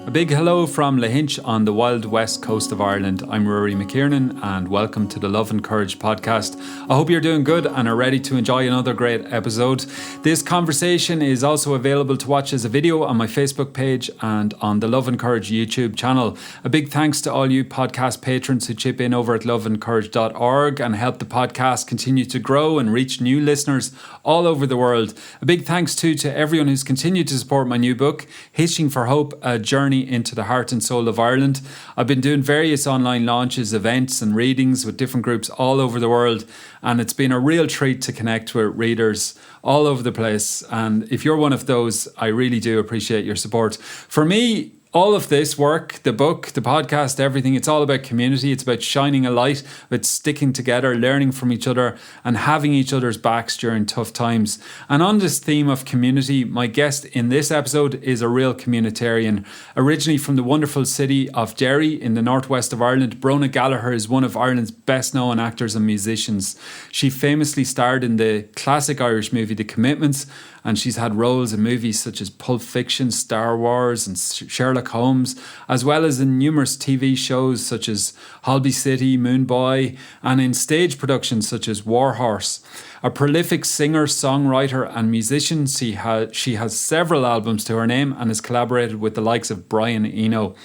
A big hello from Lahinch on the wild west coast of Ireland. I'm Rory McKiernan and welcome to the Love and Courage podcast. I hope you're doing good and are ready to enjoy another great episode. This conversation is also available to watch as a video on my Facebook page and on the Love and Courage YouTube channel. A big thanks to all you podcast patrons who chip in over at loveandcourage.org and help the podcast continue to grow and reach new listeners all over the world. A big thanks too to everyone who's continued to support my new book, Hitching for Hope, A Journey into the Heart and Soul of Ireland. I've been doing various online launches, events and readings with different groups all over the world, and it's been a real treat to connect with readers all over the place. And if you're one of those, I really do appreciate your support. For me, all of this work, the book, the podcast, everything, it's all about community. It's about shining a light, about sticking together, learning from each other and having each other's backs during tough times. And on this theme of community, my guest in this episode is a real communitarian. Originally from the wonderful city of Derry in the northwest of Ireland, Bronagh Gallagher is one of Ireland's best known actors and musicians. She famously starred in the classic Irish movie The Commitments, and she's had roles in movies such as Pulp Fiction, Star Wars and Sherlock Holmes, as well as in numerous TV shows such as Holby City, Moon Boy, and in stage productions such as War Horse. A prolific singer, songwriter and musician, she has several albums to her name and has collaborated with the likes of Brian Eno.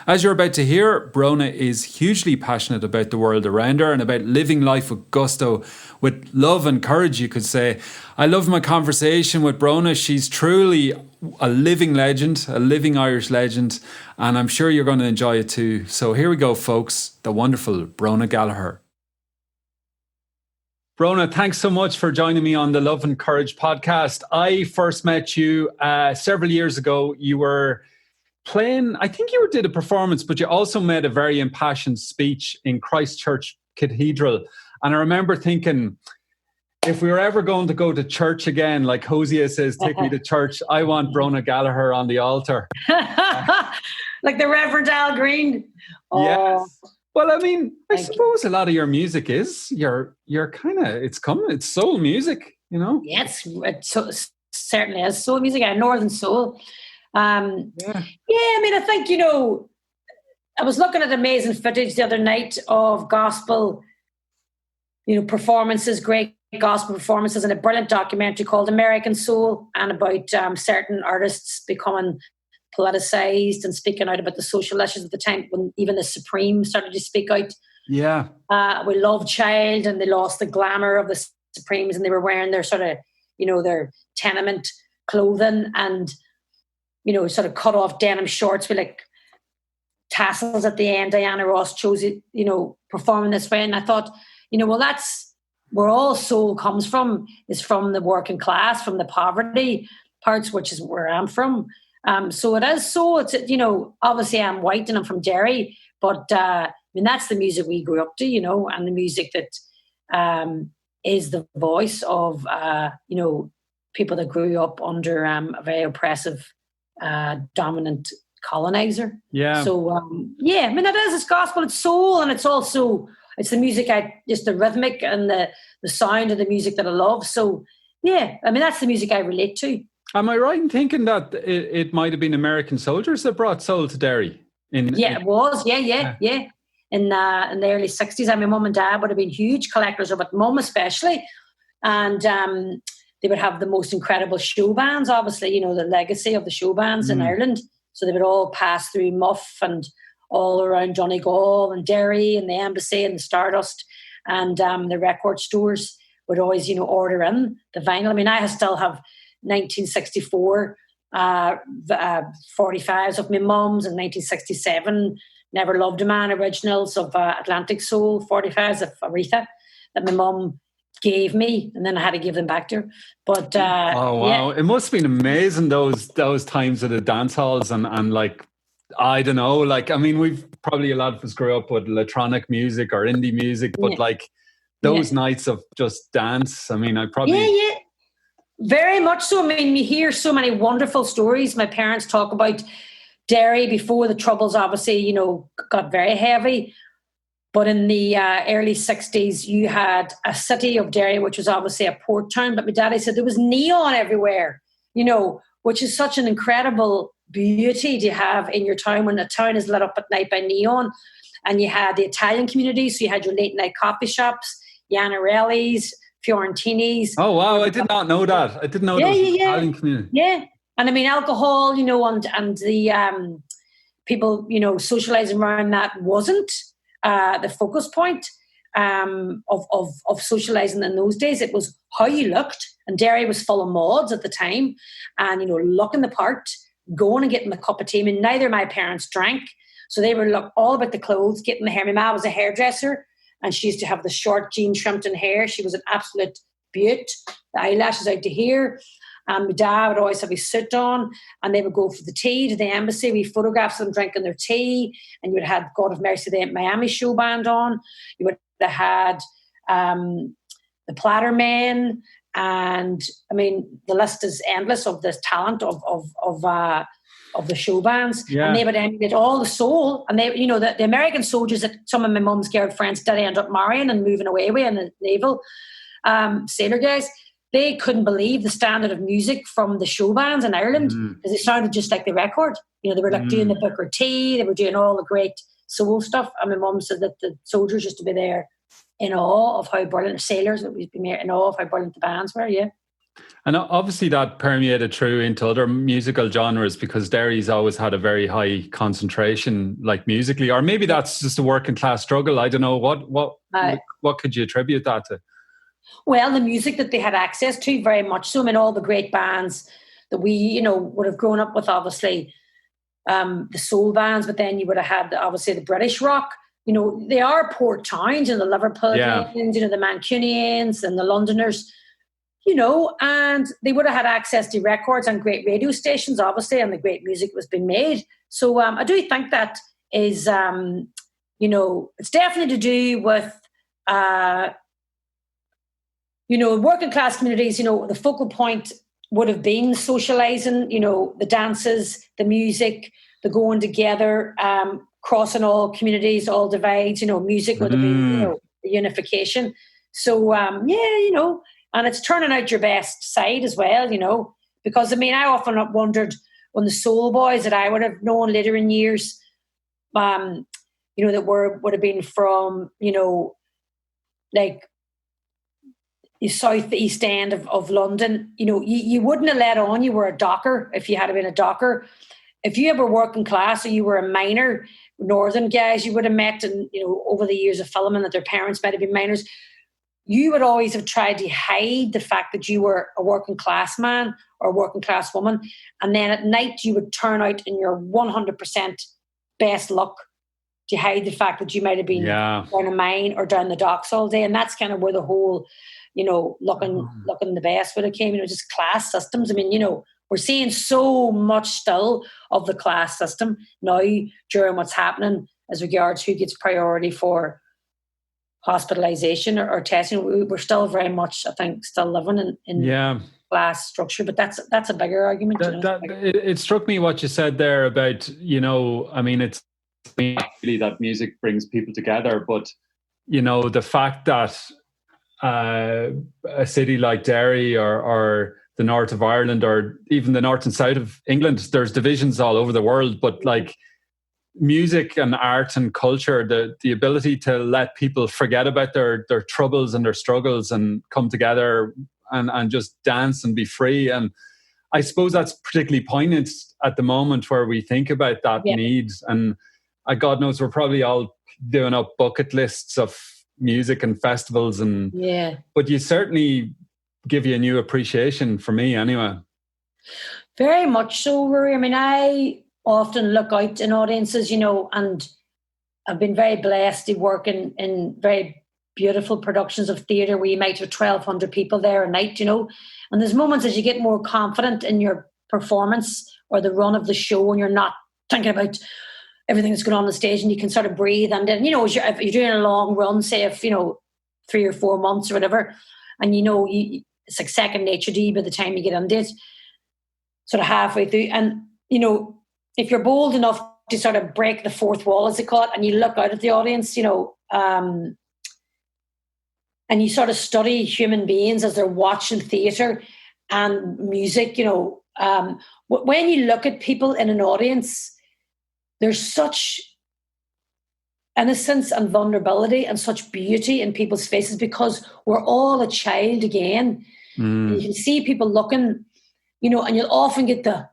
As you're about to hear, Bronagh is hugely passionate about the world around her and about living life with gusto, with love and courage, you could say. I love my conversation with Bronagh. She's truly a living legend, a living Irish legend, and I'm sure you're going to enjoy it too. So here we go, folks, the wonderful Bronagh Gallagher. Bronagh, thanks so much for joining me on the Love and Courage podcast. I first met you several years ago. You were playing, I think you did a performance, but you also made a very impassioned speech in Christchurch Cathedral. And I remember thinking, if we were ever going to go to church again, like Hosea says, take me to church, I want Bronagh Gallagher on the altar. Like the Reverend Al Green. Oh. Yes. Well, I mean, I suppose a lot of your music is, you're kind of, it's soul music, you know? Yes, it certainly is soul music, Northern soul. I mean, I think, I was looking at amazing footage the other night of gospel, performances, great gospel performances, and a brilliant documentary called American Soul, and about certain artists becoming politicized and speaking out about the social issues at the time when even the Supreme started to speak out. Yeah. We Love Child, and they lost the glamour of the Supremes, and they were wearing their sort of, their tenement clothing and, sort of cut off denim shorts with like tassels at the end. Diana Ross chose it, performing this way. And I thought, well, that's where all soul comes from, is from the working class, from the poverty parts, which is where I'm from. So it is soul. It's, obviously I'm white and I'm from Derry, but that's the music we grew up to, and the music that is the voice of, people that grew up under a very oppressive, dominant colonizer. Yeah. So, it is. It's gospel, it's soul, and it's also, it's the music, just the rhythmic and the sound of the music that I love. So, that's the music I relate to. Am I right in thinking that it might have been American soldiers that brought soul to Derry? It was. Yeah. In the early 60s, my mum and dad would have been huge collectors of it, mum especially. And they would have the most incredible show bands, obviously, the legacy of the show bands in Ireland. So they would all pass through Muff and all around Donegal and Derry and the Embassy and the Stardust. And the record stores would always, order in the vinyl. I mean, I still have 1964 45s of my mum's, and 1967 Never Loved a Man originals of Atlantic Soul 45s of Aretha that my mum gave me, and then I had to give them back to her. But oh wow, it must have been amazing those times at the dance halls and like, I don't know, like, I mean, we've probably, a lot of us grew up with electronic music or indie music, but like those nights of just dance, I mean, I probably very much so. I mean, you hear so many wonderful stories. My parents talk about Derry before the Troubles, obviously, got very heavy. But in the early 60s, you had a city of Derry, which was obviously a port town. But my daddy said there was neon everywhere, which is such an incredible beauty do you have in your town when the town is lit up at night by neon? And you had the Italian community, so you had your late night coffee shops, Iannarelli's, Fiorentinis. Oh, wow. I did not know that. I didn't know there was an Italian community. Yeah. And I mean, alcohol, and the people, socializing around that wasn't the focus point of socializing in those days. It was how you looked. And Derry was full of mods at the time. And, looking the part, going and getting a cup of tea. I mean, neither of my parents drank. So they were all about the clothes, getting the hair. My mom was a hairdresser, and she used to have the short Jean Shrimpton hair. She was an absolute beaut. The eyelashes out to here. And my dad would always have his suit on, and they would go for the tea to the embassy. We photographs of them drinking their tea, and you would have had God of Mercy, the Miami show band on. You would have had the Platter Men, and I mean the list is endless of this talent of the show bands. Yeah. And they would emulate all the soul, and they, the American soldiers that some of my mum's girlfriends did end up marrying and moving away with, and the naval sailor guys. They couldn't believe the standard of music from the show bands in Ireland because it sounded just like the record. They were like doing the Booker T, they were doing all the great soul stuff. And my mum said that the soldiers used to be there in awe of how brilliant, the sailors would be in awe of how brilliant the bands were, yeah. And obviously that permeated through into other musical genres because Derry's always had a very high concentration, like musically, or maybe that's just a working class struggle. I don't know. What could you attribute that to? Well, the music that they had access to, very much so. I mean, all the great bands that we, would have grown up with, obviously, the soul bands, but then you would have had, obviously, the British rock. They are port towns, the Liverpudlians, the Mancunians and the Londoners, and they would have had access to records and great radio stations, obviously, and the great music was being made. So I do think that is, it's definitely to do with... working class communities, the focal point would have been socialising, the dances, the music, the going together, crossing all communities, all divides, music would have been, the unification. So, and it's turning out your best side as well, because, I mean, I often wondered when the soul boys that I would have known later in years, that would have been from, like, the southeast end of London, you wouldn't have let on you were a docker if you had been a docker. If you ever working class or you were a miner, northern guys you would have met and, over the years of filming that their parents might have been miners, you would always have tried to hide the fact that you were a working class man or a working class woman. And then at night you would turn out in your 100% best luck to hide the fact that you might have been down a mine or down the docks all day. And that's kind of where the whole... looking the best when it came, just class systems. I mean, we're seeing so much still of the class system now during what's happening as regards who gets priority for hospitalisation or testing. We're still very much, I think, still living in class structure, but that's a bigger argument. It struck me what you said there about, I mean, it's really that music brings people together, but, the fact that a city like Derry or the north of Ireland or even the north and south of England, there's divisions all over the world, but like music and art and culture, the ability to let people forget about their troubles and their struggles and come together and just dance and be free. And I suppose that's particularly poignant at the moment where we think about that need. And God knows we're probably all doing up bucket lists of music and festivals but you certainly give you a new appreciation for me anyway. Very much so, Rory. I mean, I often look out in audiences, and I've been very blessed to work in very beautiful productions of theatre where you might have 1,200 people there a night, and there's moments as you get more confident in your performance or the run of the show and you're not thinking about everything that's going on the stage, and you can sort of breathe. And then, if you're doing a long run, say if 3 or 4 months or whatever, and it's like second nature to you by the time you get into it, sort of halfway through. And if you're bold enough to sort of break the fourth wall, as they call it, and you look out at the audience, and you sort of study human beings as they're watching theatre and music, when you look at people in an audience, there's such innocence and vulnerability and such beauty in people's faces because we're all a child again. And you can see people looking, and you'll often get the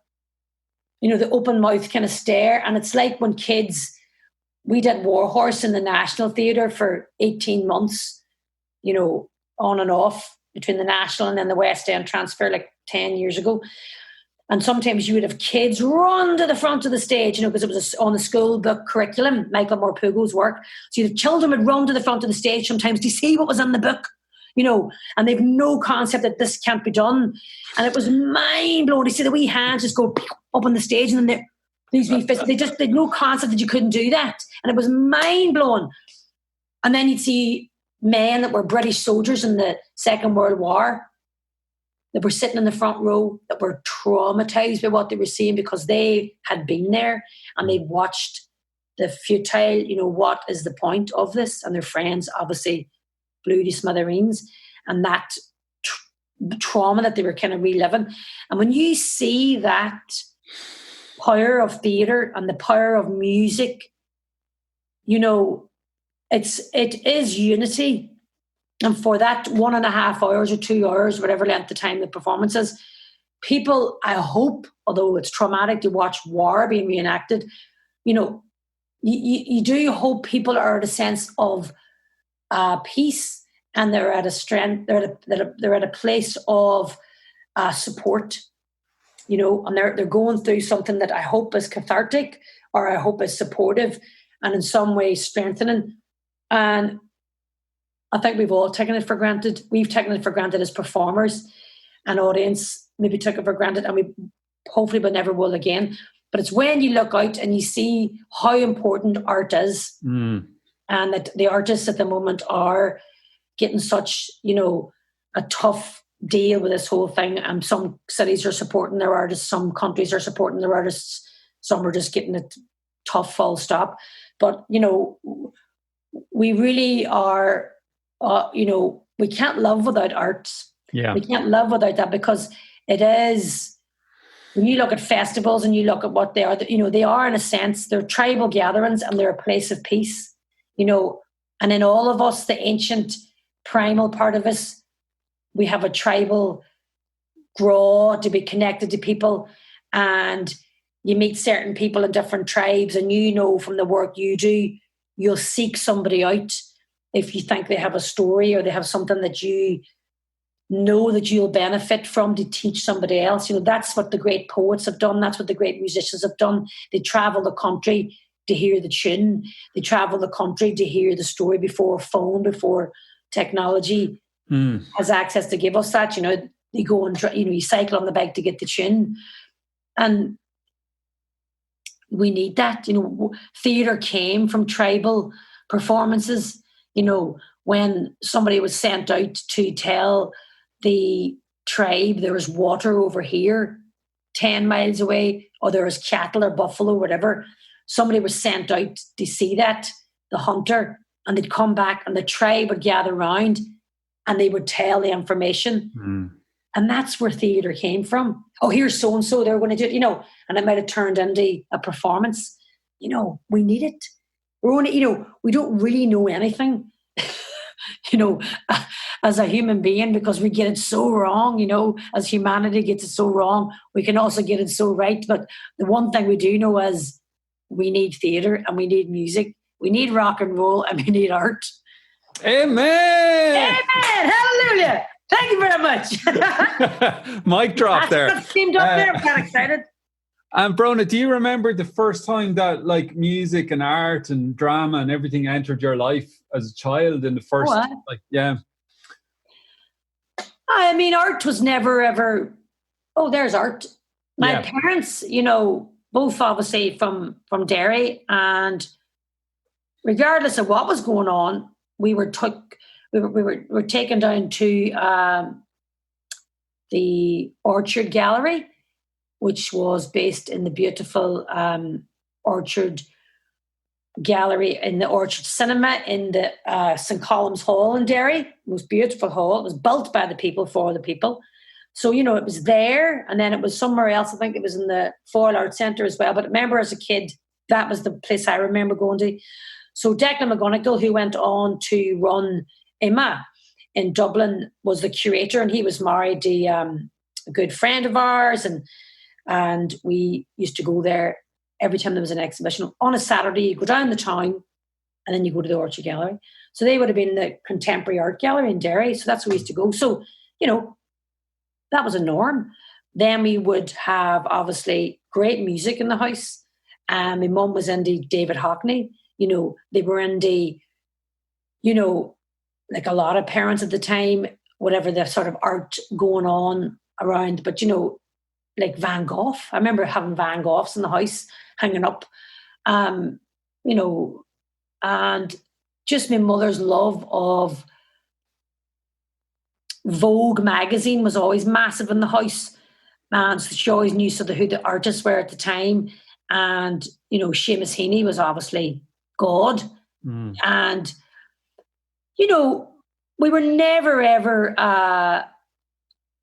open mouth kind of stare. And it's like when kids, we did Warhorse in the National Theatre for 18 months, on and off between the National and then the West End transfer like 10 years ago. And sometimes you would have kids run to the front of the stage, because it was on the school book curriculum, Michael Morpurgo's work. So you'd have children would run to the front of the stage sometimes to see what was in the book, and they've no concept that this can't be done. And it was mind-blowing to see the wee hands just go up on the stage and then they'd no concept that you couldn't do that. And it was mind-blowing. And then you'd see men that were British soldiers in the Second World War that were sitting in the front row that were traumatized by what they were seeing because they had been there and they'd watched the futile, what is the point of this? And their friends obviously blew to smithereens, and that trauma that they were kind of reliving. And when you see that power of theatre and the power of music, it is unity. And for that 1.5 hours or 2 hours, whatever length of time the performance is, people, I hope, although it's traumatic to watch war being reenacted, you do hope people are at a sense of peace, and they're at a strength, they're at a place of support, and they're going through something that I hope is cathartic, or I hope is supportive, and in some way strengthening. And I think we've all taken it for granted. We've taken it for granted as performers, and audience maybe took it for granted, and we hopefully but never will again. But it's when you look out and you see how important art is, and that the artists at the moment are getting such, a tough deal with this whole thing. And some cities are supporting their artists, some countries are supporting their artists, some are just getting it tough, full stop. But, we really are, we can't live without art. Yeah. We can't live without that, because it is, when you look at festivals and you look at what they are, they are, in a sense, they're tribal gatherings and they're a place of peace, and in all of us, the ancient primal part of us, we have a tribal draw to be connected to people, and you meet certain people in different tribes, and from the work you do, you'll seek somebody out if you think they have a story or they have something that you know that you'll benefit from to teach somebody else. That's what the great poets have done. That's what the great musicians have done. They travel the country to hear the tune. They travel the country to hear the story before phone, before technology has access to give us that. They go and, you cycle on the bike to get the tune. And we need that. Theatre came from tribal performances. When somebody was sent out to tell the tribe there was water over here 10 miles away, or there was cattle or buffalo, whatever, somebody was sent out to see that, the hunter, and they'd come back and the tribe would gather round and they would tell the information. And that's where theatre came from. Oh, here's so-and-so, they're going to do it, and it might have turned into a performance. We need it. We're only, we don't really know anything, as a human being, because we get it so wrong, as humanity gets it so wrong. We can also get it so right. But the one thing we do know is we need theatre and we need music. We need rock and roll and we need art. Amen. Amen. Hallelujah. Thank you very much. Mic drop there. That's teamed up there. I'm kind of excited. And Bronagh, do you remember the first time that music and art and drama and everything entered your life as a child? In the first, I mean, art was never ever. Oh, there's art. My parents, both obviously from Derry, and regardless of what was going on, we were taken down to the Orchard Gallery, which was based in the beautiful Orchard Gallery in the Orchard Cinema in the St. Column's Hall in Derry. It was a beautiful hall. It was built by the people for the people. So, it was there, and then it was somewhere else. I think it was in the Foyle Arts Centre as well. But I remember as a kid, that was the place I remember going to. So Declan McGonigal, who went on to run IMA in Dublin, was the curator, and he was married to a good friend of ours, and we used to go there every time there was an exhibition. On a Saturday, you go down the town, and then you go to the Orchard Gallery. So they would have been the Contemporary Art Gallery in Derry. So that's where we used to go. So, that was a norm. Then we would have, obviously, great music in the house. My mum was into David Hockney. They were into, like a lot of parents at the time, whatever the sort of art going on around. But, like Van Gogh. I remember having Van Goghs in the house hanging up, and just my mother's love of Vogue magazine was always massive in the house. And so she always knew sort of who the artists were at the time. And, Seamus Heaney was obviously God. And, we were never, ever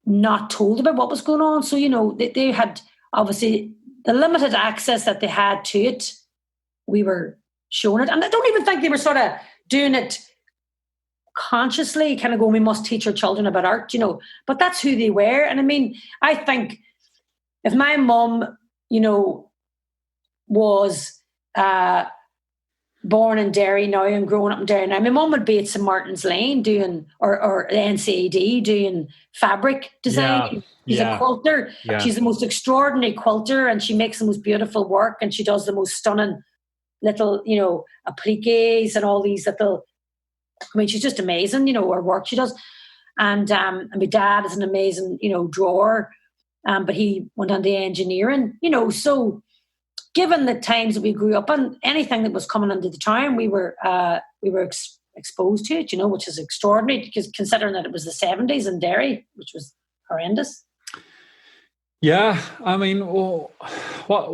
not told about what was going on. So, they had obviously the limited access that they had to it. We were shown it. And I don't even think they were sort of doing it consciously, kind of going, we must teach our children about art, but that's who they were. And I mean, I think if my mum, was born in Derry now and growing up in Derry now, my mum would be at St. Martin's Lane doing, or the NCAD doing fabric design. She's a quilter. Yeah. She's the most extraordinary quilter, and she makes the most beautiful work, and she does the most stunning little, appliques and all these little, she's just amazing, her work she does. And my dad is an amazing, drawer, but he went on to engineering, so given the times that we grew up in, anything that was coming into the town, we were exposed to it, which is extraordinary, because considering that it was the 70s in Derry, which was horrendous. Yeah, I mean, what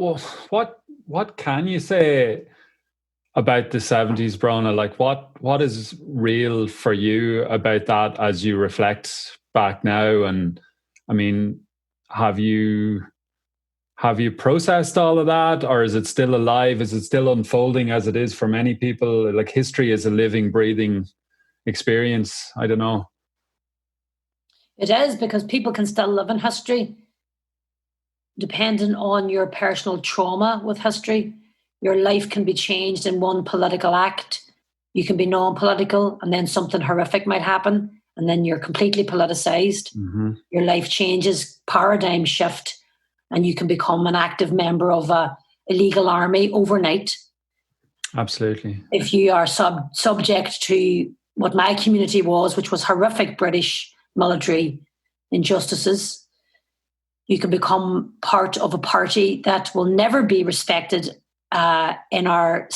can you say about the 70s, Bronagh? Like, what is real for you about that as you reflect back now? And I mean, have you processed all of that, or is it still alive? Is it still unfolding as it is for many people? Like, history is a living, breathing experience. I don't know. It is, because people can still live in history, depending on your personal trauma with history. Your life can be changed in one political act. You can be non-political, and then something horrific might happen, and then you're completely politicized. Mm-hmm. Your life changes, paradigm shift, and you can become an active member of a illegal army overnight. Absolutely. If you are subject to what my community was, which was horrific British military injustices, you can become part of a party that will never be respected in our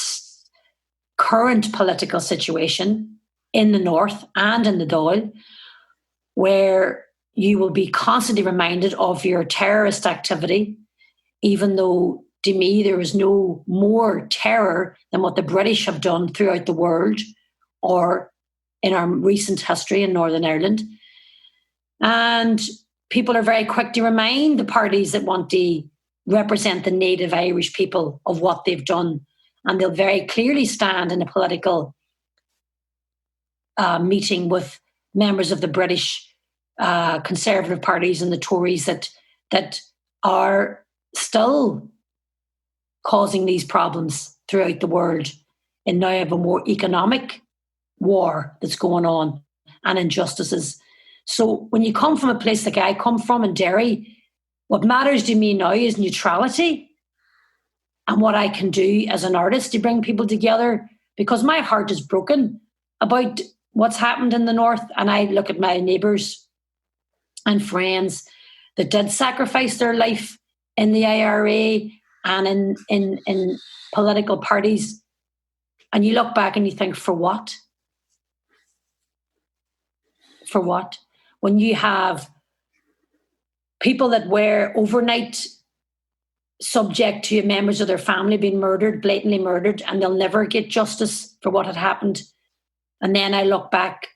current political situation in the North and in the Dáil, where you will be constantly reminded of your terrorist activity, even though, to me, there is no more terror than what the British have done throughout the world or in our recent history in Northern Ireland. And people are very quick to remind the parties that want to represent the native Irish people of what they've done. And they'll very clearly stand in a political meeting with members of the British Conservative parties and the Tories that are still causing these problems throughout the world, and now have a more economic war that's going on and injustices. So when you come from a place like I come from in Derry, what matters to me now is neutrality and what I can do as an artist to bring people together, because my heart is broken about what's happened in the North. And I look at my neighbours and friends that did sacrifice their life in the IRA and in political parties. And you look back and you think, for what? For what? When you have people that were overnight subject to members of their family being murdered, blatantly murdered, and they'll never get justice for what had happened. And then I look back,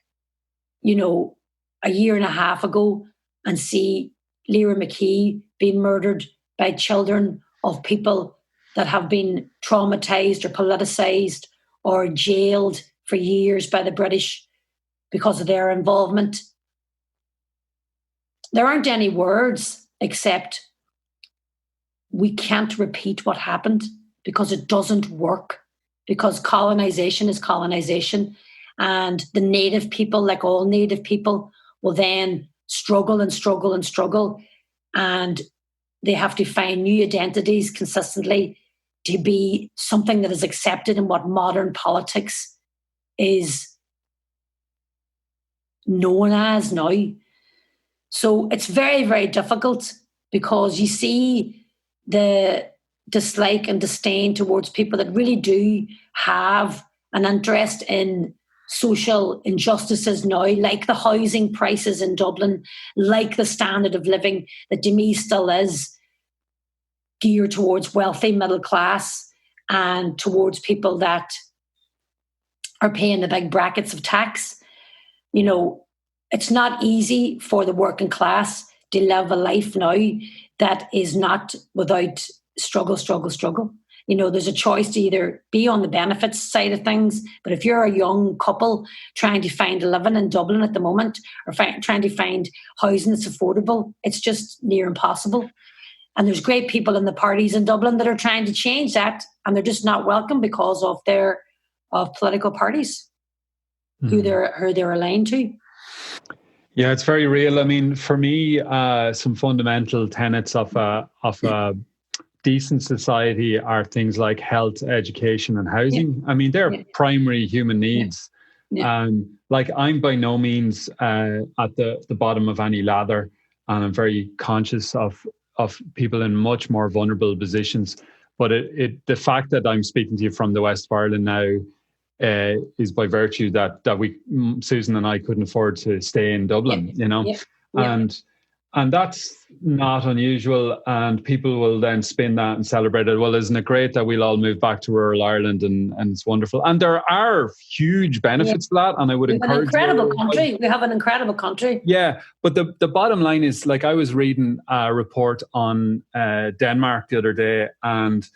a year and a half ago and see Lyra McKee being murdered by children of people that have been traumatised or politicised or jailed for years by the British because of their involvement. There aren't any words except we can't repeat what happened because it doesn't work, because colonisation is colonisation, and the native people, like all native people, will then struggle and struggle and struggle, and they have to find new identities consistently to be something that is accepted in what modern politics is known as now. So it's very, very difficult because you see the dislike and disdain towards people that really do have an interest in social injustices now, like the housing prices in Dublin, like the standard of living that to me still is geared towards wealthy middle class and towards people that are paying the big brackets of tax. You know, it's not easy for the working class to live a life now that is not without struggle. You know, there's a choice to either be on the benefits side of things, but if you're a young couple trying to find a living in Dublin at the moment or trying to find housing that's affordable, it's just near impossible. And there's great people in the parties in Dublin that are trying to change that, and they're just not welcome because of their political parties who they're aligned to. Yeah, it's very real. I mean, for me, some fundamental tenets of a decent society are things like health, education, and housing. I mean, they're primary human needs. Like, I'm by no means at the bottom of any ladder, and I'm very conscious of people in much more vulnerable positions. But the fact that I'm speaking to you from the west of Ireland now is by virtue that Susan and I couldn't afford to stay in Dublin, you know, and that's not unusual. And people will then spin that and celebrate it. Well, isn't it great that we'll all move back to rural Ireland, and it's wonderful. And there are huge benefits to that. And I would encourage We have an incredible country. Yeah, but the bottom line is, like, I was reading a report on Denmark the other day, and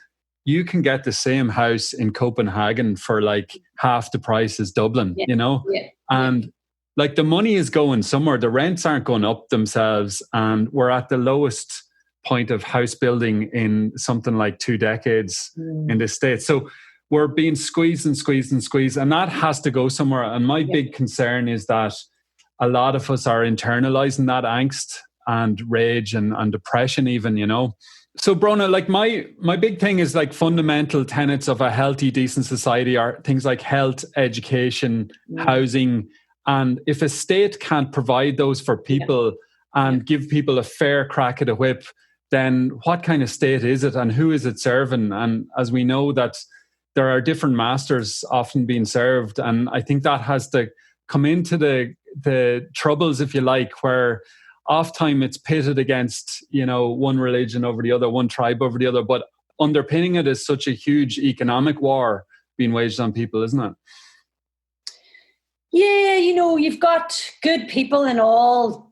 you can get the same house in Copenhagen for like half the price as Dublin, you know? And like, the money is going somewhere. The rents aren't going up themselves. And we're at the lowest point of house building in something like 2 decades in this state. So we're being squeezed. And that has to go somewhere. And my big concern is that a lot of us are internalizing that angst and rage and depression even, you know? So Bronagh, like, my big thing is, like, fundamental tenets of a healthy, decent society are things like health, education, housing. And if a state can't provide those for people and give people a fair crack at a whip, then what kind of state is it, and who is it serving? And as we know, that there are different masters often being served. And I think that has to come into the troubles, if you like, where oftentimes it's pitted against, you know, one religion over the other, one tribe over the other, but underpinning it is such a huge economic war being waged on people, isn't it? Yeah, you know, you've got good people in all,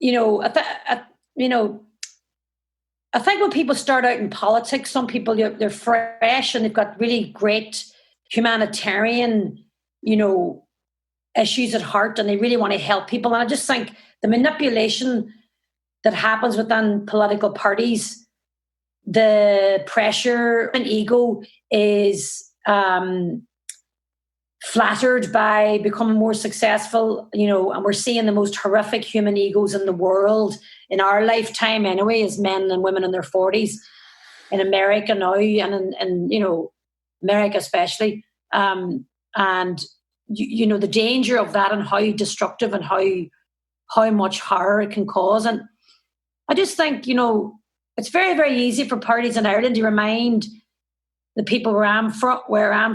you know, I think when people start out in politics, some people, they're fresh and they've got really great humanitarian, you know, issues at heart, and they really want to help people. And I just think the manipulation that happens within political parties, the pressure and ego is flattered by becoming more successful, you know, and we're seeing the most horrific human egos in the world in our lifetime anyway, as men and women in their 40s in America now, and in you know, America especially. And you know, the danger of that and how destructive and how much horror it can cause. And I just think, you know, it's very, very easy for parties in Ireland to remind the people where I'm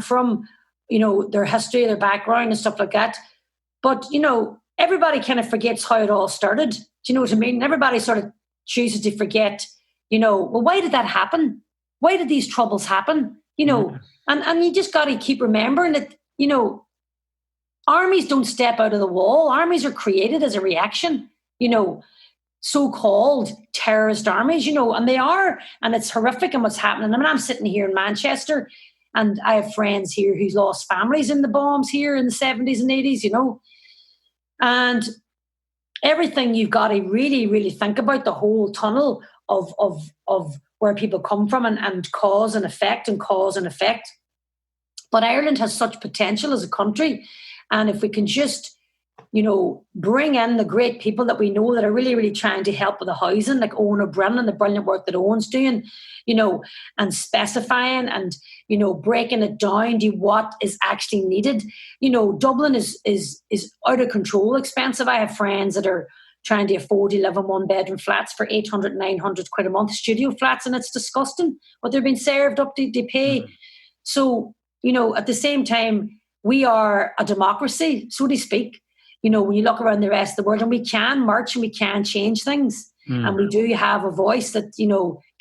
from, you know, their history, their background and stuff like that. But, you know, everybody kind of forgets how it all started. Do you know what I mean? Everybody sort of chooses to forget, you know, well, why did that happen? Why did these troubles happen? You know, and you just got to keep remembering that, you know, armies don't step out of the wall. Armies are created as a reaction. You know, so-called terrorist armies, and they are, and it's horrific and what's happening. I mean, I'm sitting here in Manchester and I have friends here who's lost families in the bombs here in the 70s and 80s, and everything you've got to really, really think about the whole tunnel of where people come from and cause and effect and cause and effect. But Ireland has such potential as a country. And if we can just, bring in the great people that we know that are really, really trying to help with the housing, like Owen O'Brien and the brilliant work that Owen's doing, and specifying and, breaking it down to what is actually needed. Dublin is out of control expensive. I have friends that are trying to afford to live in one-bedroom flats for 800, 900 quid a month, studio flats, and it's disgusting what they're being served up to pay. Mm-hmm. So, at the same time, we are a democracy, so to speak. When you look around the rest of the world, and we can march and we can change things. And we do have a voice that,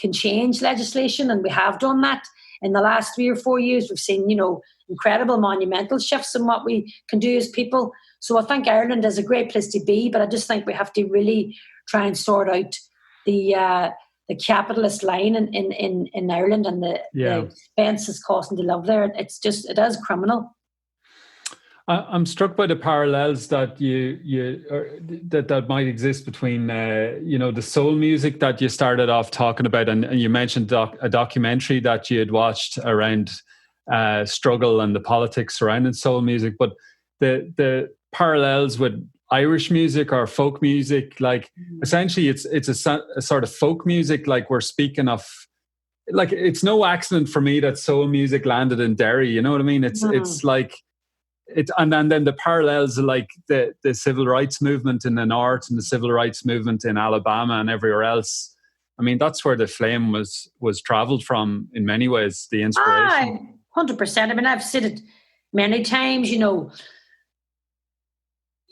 can change legislation. And we have done that in the last 3 or 4 years. We've seen, incredible monumental shifts in what we can do as people. So I think Ireland is a great place to be, but I just think we have to really try and sort out the capitalist line in Ireland and the expenses costing to live there. It is criminal. I'm struck by the parallels that that might exist between the soul music that you started off talking about, and you mentioned a documentary that you had watched around struggle and the politics surrounding soul music, but the parallels with Irish music or folk music, like essentially it's a sort of folk music, like we're speaking of. Like, it's no accident for me that soul music landed in Derry. You know what I mean? It's like. And then the parallels, like the civil rights movement in the North and the civil rights movement in Alabama and everywhere else. I mean, that's where the flame was travelled from in many ways, the inspiration. 100%. I mean, I've said it many times, when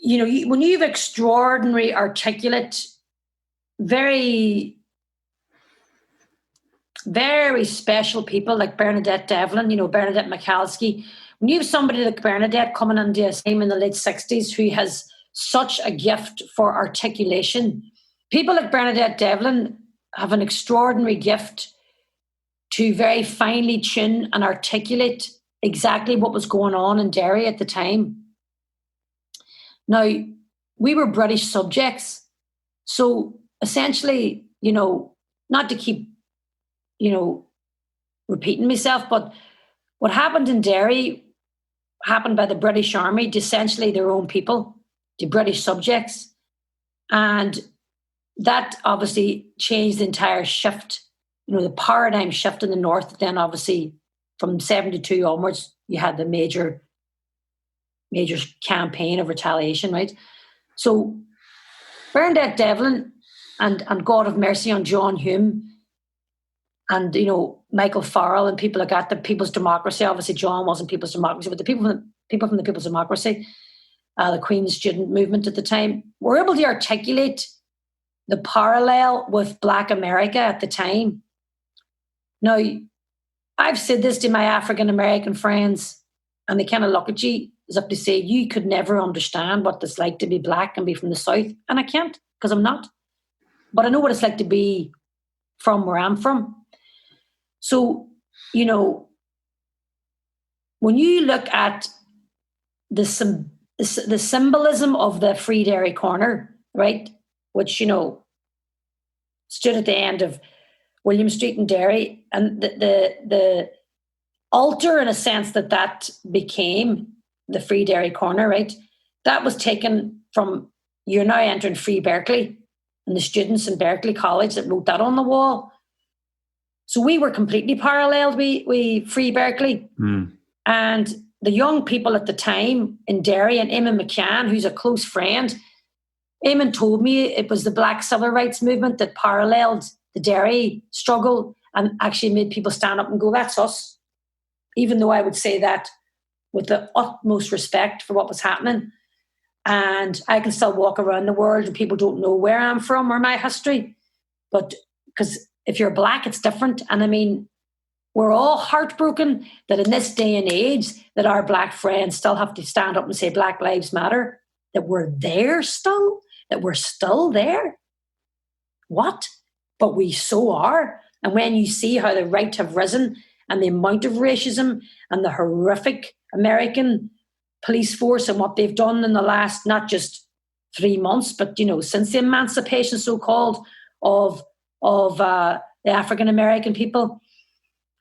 you have extraordinary, articulate, very, very special people like Bernadette Devlin, Bernadette Michalski. When you have somebody like Bernadette coming into a team in the late 60s who has such a gift for articulation, people like Bernadette Devlin have an extraordinary gift to very finely tune and articulate exactly what was going on in Derry at the time. Now, we were British subjects. So essentially, not to keep, repeating myself, but what happened in Derry happened by the British Army to essentially their own people, to British subjects. And that obviously changed the entire shift, the paradigm shift in the North. Then obviously from 72 onwards, you had the major campaign of retaliation, right? So Bernadette Devlin and God have mercy on John Hume and, Michael Farrell and people like that, the People's Democracy. Obviously, John wasn't People's Democracy, but the people from the People's Democracy, the Queen's student movement at the time, were able to articulate the parallel with Black America at the time. Now, I've said this to my African-American friends, and they kind of look at you as if to say, you could never understand what it's like to be Black and be from the South. And I can't, because I'm not. But I know what it's like to be from where I'm from. So, when you look at the symbolism of the Free Derry Corner, right, which, stood at the end of William Street in Derry, and the altar, in a sense, that became the Free Derry Corner, right, that was taken from, you're now entering Free Berkeley, and the students in Berkeley College that wrote that on the wall. So we were completely paralleled with Free Berkeley. And the young people at the time in Derry, and Eamon McCann, who's a close friend, Eamon told me it was the Black civil rights movement that paralleled the Derry struggle and actually made people stand up and go, that's us. Even though I would say that with the utmost respect for what was happening. And I can still walk around the world and people don't know where I'm from or my history. But because if you're Black, it's different. And I mean, we're all heartbroken that in this day and age that our Black friends still have to stand up and say Black Lives Matter, that we're there still, that we're still there. what? But we so are. And when you see how the right have risen and the amount of racism and the horrific American police force and what they've done in the last, not just 3 months, but, since the emancipation, so-called, of the African American people.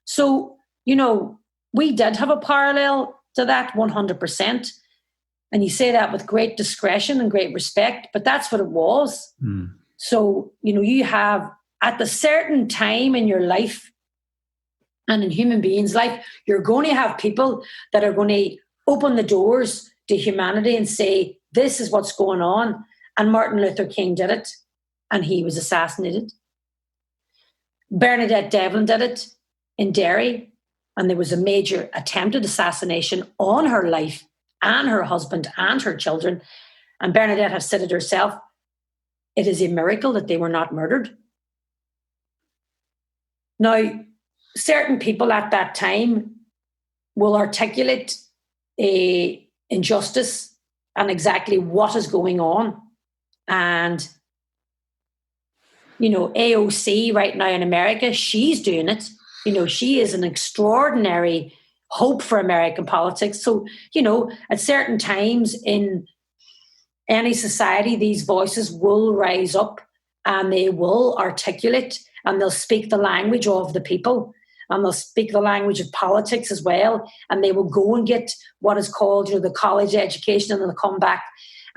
So, we did have a parallel to that 100%. And you say that with great discretion and great respect, but that's what it was. Mm. So, you have at a certain time in your life and in human beings' life, you're going to have people that are going to open the doors to humanity and say, this is what's going on. And Martin Luther King did it, and he was assassinated. Bernadette Devlin did it in Derry, and there was a major attempted assassination on her life and her husband and her children. And Bernadette has said it herself, it is a miracle that they were not murdered. Now, certain people at that time will articulate a injustice and exactly what is going on. And, AOC right now in America, she's doing it. She is an extraordinary hope for American politics. So, at certain times in any society, these voices will rise up and they will articulate and they'll speak the language of the people and they'll speak the language of politics as well. And they will go and get what is called, the college education, and they'll come back.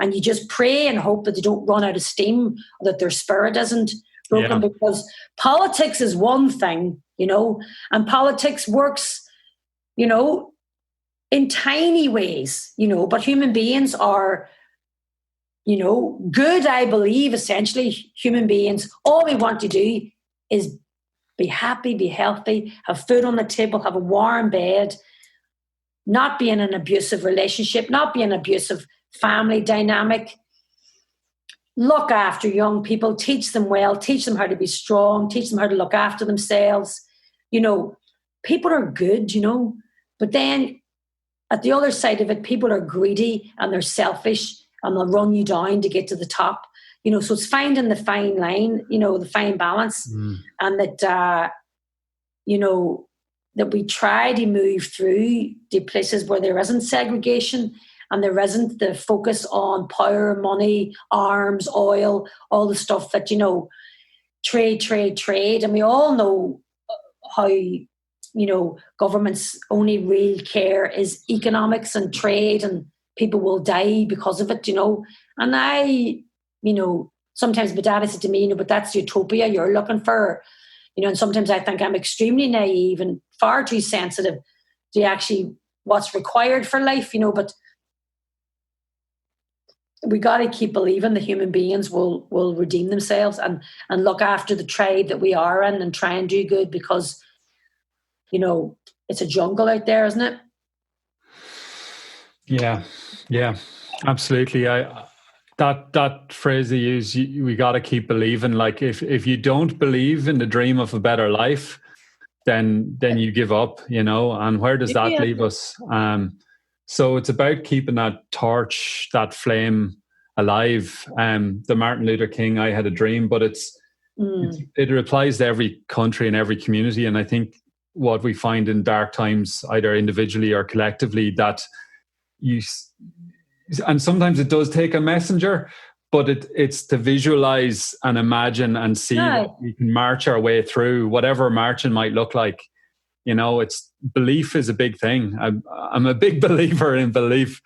And you just pray and hope that they don't run out of steam or that their spirit isn't broken, because politics is one thing, and politics works, in tiny ways, but human beings are, good, I believe, essentially. Human beings, all we want to do is be happy, be healthy, have food on the table, have a warm bed, not be in an abusive relationship, not be in an abusive family dynamic. Look after young people, teach them well, teach them how to be strong, teach them how to look after themselves. People are good, but then at the other side of it, people are greedy and they're selfish and they'll run you down to get to the top. So it's finding the fine line, the fine balance, and that, that we try to move through the places where there isn't segregation and there isn't the focus on power, money, arms, oil, all the stuff that, trade. And we all know how, government's only real care is economics and trade, and people will die because of it, And I, sometimes my dad said to me, but that's utopia you're looking for, and sometimes I think I'm extremely naive and far too sensitive to actually what's required for life, but we got to keep believing the human beings will redeem themselves and look after the trade that we are in and try and do good, because, it's a jungle out there, isn't it? Yeah, absolutely. That phrase they use, we got to keep believing. Like if you don't believe in the dream of a better life, then you give up, and where does that leave us? So it's about keeping that torch, that flame alive. The Martin Luther King, I had a dream, but it applies to every country and every community. And I think what we find in dark times, either individually or collectively, that and sometimes it does take a messenger, but it's to visualize and imagine and see that we can march our way through whatever marching might look like. It's belief is a big thing. I'm a big believer in belief.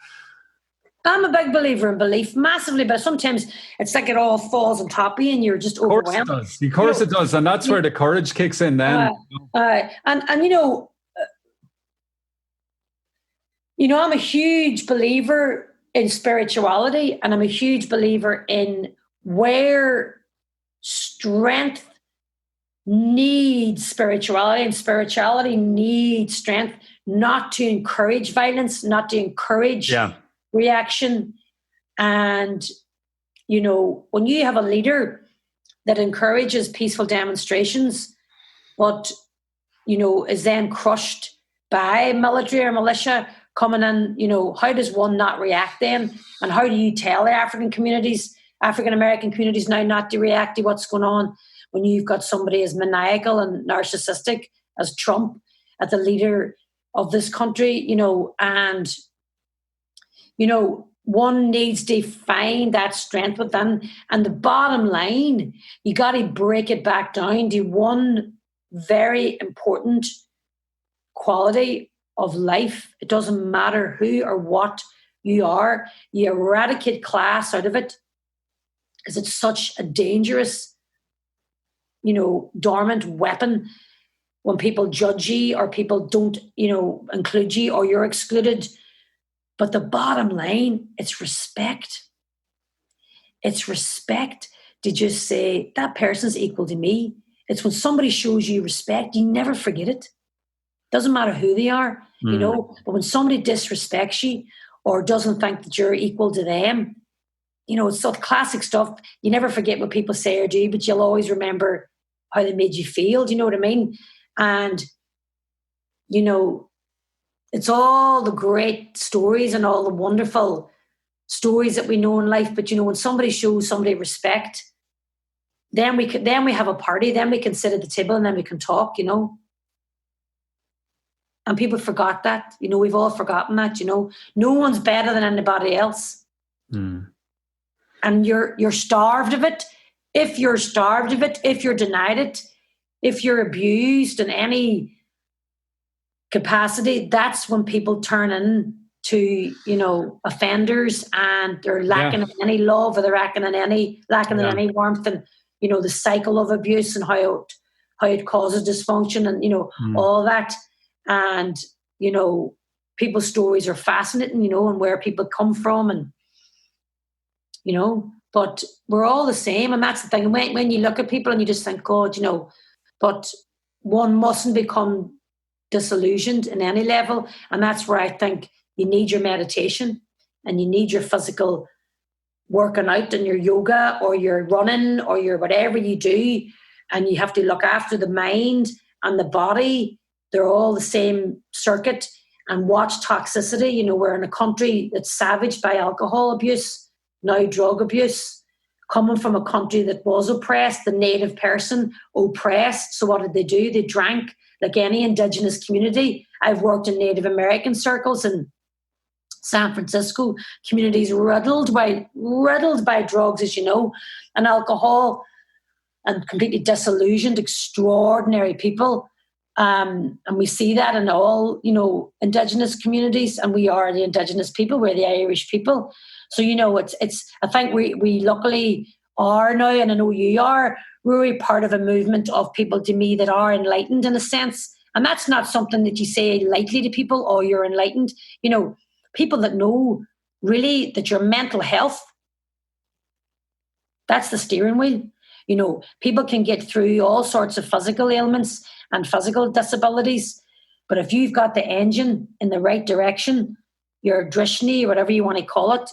I'm a big believer in belief, massively, but sometimes it's like it all falls on top of you and you're just overwhelmed. Of course it does. And that's where the courage kicks in then. I'm a huge believer in spirituality, and I'm a huge believer in where strength needs spirituality and spirituality needs strength, not to encourage violence, not to encourage reaction. And, when you have a leader that encourages peaceful demonstrations, but, is then crushed by military or militia coming in, how does one not react then? And how do you tell the African communities African American communities now not to react to what's going on when you've got somebody as maniacal and narcissistic as Trump at the leader of this country, and, one needs to find that strength within. And the bottom line, you got to break it back down to one very important quality of life. It doesn't matter who or what you are. You eradicate class out of it because it's such a dangerous, dormant weapon when people judge you or people don't, include you or you're excluded. But the bottom line, it's respect. It's respect to just say, that person's equal to me. It's when somebody shows you respect, you never forget it. Doesn't matter who they are, but when somebody disrespects you or doesn't think that you're equal to them, it's sort of classic stuff. You never forget what people say or do, but you'll always remember how they made you feel. Do you know what I mean? And, it's all the great stories and all the wonderful stories that we know in life. But, when somebody shows somebody respect, then we have a party, then we can sit at the table and then we can talk, And people forgot that, we've all forgotten that, no one's better than anybody else. And you're starved of it. If you're starved of it, if you're denied it, if you're abused in any capacity, that's when people turn in to, offenders, and they're lacking in any love, or they're lacking in any warmth, and, the cycle of abuse and how it causes dysfunction and, all that. And, people's stories are fascinating, and where people come from, and, but we're all the same. And that's the thing. When you look at people and you just think, God, but one mustn't become disillusioned in any level. And that's where I think you need your meditation and you need your physical working out and your yoga or your running or your whatever you do. And you have to look after the mind and the body. They're all the same circuit. And watch toxicity. We're in a country that's savaged by alcohol abuse, now drug abuse, coming from a country that was oppressed, the native person oppressed. So what did they do? They drank like any Indigenous community. I've worked in Native American circles in San Francisco, communities riddled by drugs, as you know, and alcohol, and completely disillusioned, extraordinary people. And we see that in all, Indigenous communities, and we are the Indigenous people, we're the Irish people. So, it's I think we luckily are now, and I know you are, really part of a movement of people, to me, that are enlightened in a sense. And that's not something that you say lightly to people, oh, you're enlightened. People that know really that your mental health, that's the steering wheel. People can get through all sorts of physical ailments and physical disabilities. But if you've got the engine in the right direction, your drishni, whatever you want to call it,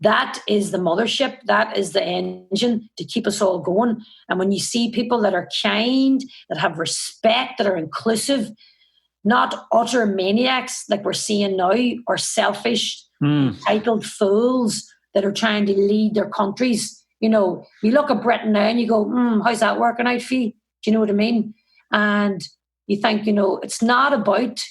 that is the mothership, that is the engine to keep us all going. And when you see people that are kind, that have respect, that are inclusive, not utter maniacs like we're seeing now, or selfish, entitled fools that are trying to lead their countries. You look at Britain now and you go, how's that working out for you? Do you know what I mean? And you think, it's not about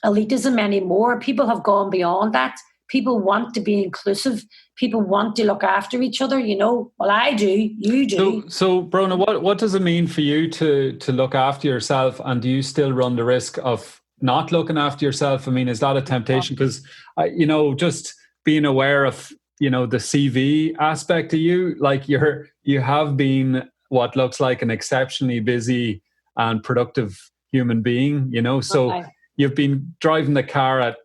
elitism anymore. People have gone beyond that. People want to be inclusive. People want to look after each other, Well, I do. You do. So Bronagh, what does it mean for you to look after yourself? And do you still run the risk of not looking after yourself? I mean, is that a temptation? Because, just being aware of, the CV aspect of you, like you have been what looks like an exceptionally busy and productive human being, so Okay. You've been driving the car at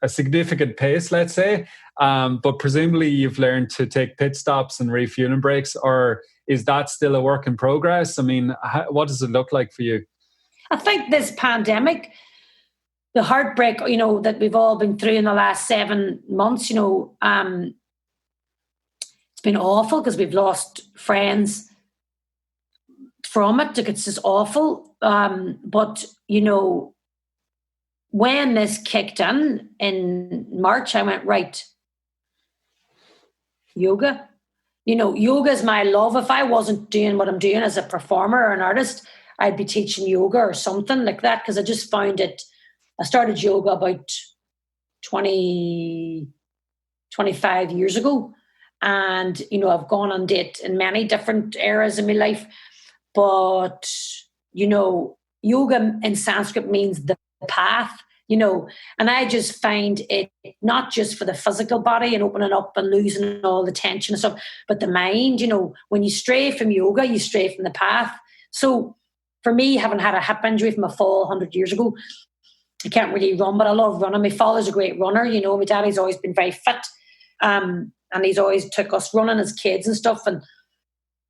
a significant pace, let's say, but presumably you've learned to take pit stops and refueling breaks, or is that still a work in progress? I mean, what does it look like for you? I think this pandemic, the heartbreak, that we've all been through in the last 7 months, it's been awful because we've lost friends from it. It's just awful. But, when this kicked in March, I went, right, yoga. yoga is my love. If I wasn't doing what I'm doing as a performer or an artist, I'd be teaching yoga or something like that, because I just found it. I started yoga about 25 years ago. And, I've gone on it in many different eras in my life. But, yoga in Sanskrit means the path, and I just find it not just for the physical body and opening up and losing all the tension and stuff, but the mind. When you stray from yoga, you stray from the path. So for me, having had a hip injury from a fall 100 years ago, I can't really run, but I love running. My father's a great runner. My daddy's always been very fit. And he's always took us running as kids and stuff.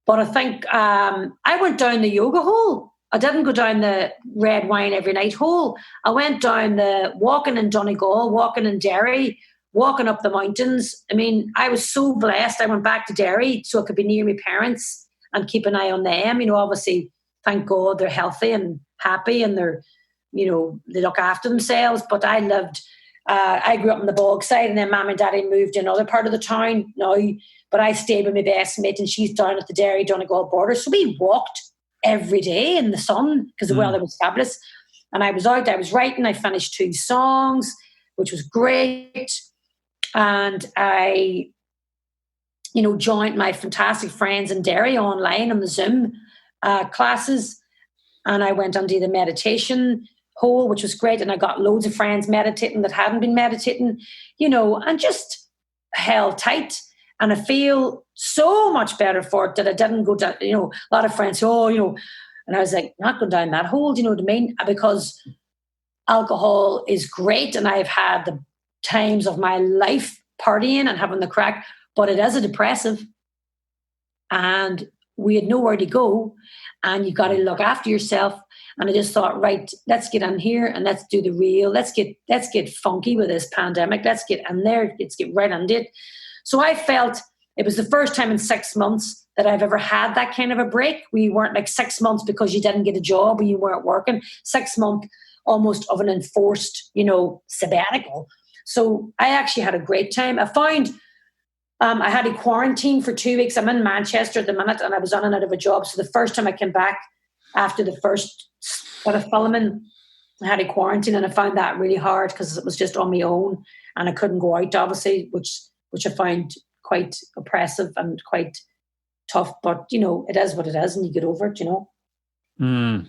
But I think I went down the yoga hole. I didn't go down the red wine every night hole. I went down the walking in Donegal, walking in Derry, walking up the mountains. I mean, I was so blessed. I went back to Derry so I could be near my parents and keep an eye on them. Obviously, thank God they're healthy and happy, and they're, they look after themselves. But I grew up on the bog side, and then Mum and Daddy moved in another part of the town now. But I stayed with my best mate, and she's down at the Derry Donegal border. So we walked every day in the sun because the weather was fabulous. And I was out, I was writing, I finished 2 songs, which was great. And I, joined my fantastic friends in Derry online on the Zoom classes. And I went on to the meditation hole, which was great. And I got loads of friends meditating that hadn't been meditating, and just held tight. And I feel so much better for it that I didn't go down, a lot of friends say, and I was like, not going down that hole, do you know what I mean? Because alcohol is great, and I've had the times of my life partying and having the crack, but it is a depressive. And we had nowhere to go, and you got to look after yourself. And I just thought, right, let's get in here and let's do the real. Let's get funky with this pandemic. Let's get in there. Let's get right into it. So I felt it was the first time in 6 months that I've ever had that kind of a break. We weren't like 6 months because you didn't get a job or you weren't working. 6 months almost of an enforced, sabbatical. So I actually had a great time. I found I had a quarantine for 2 weeks. I'm in Manchester at the minute, and I was on and out of a job. So the first time I came back after the first bit of filming, I had a quarantine, and I found that really hard because it was just on my own and I couldn't go out, obviously, which I find quite oppressive and quite tough. But, it is what it is, and you get over it, Mm.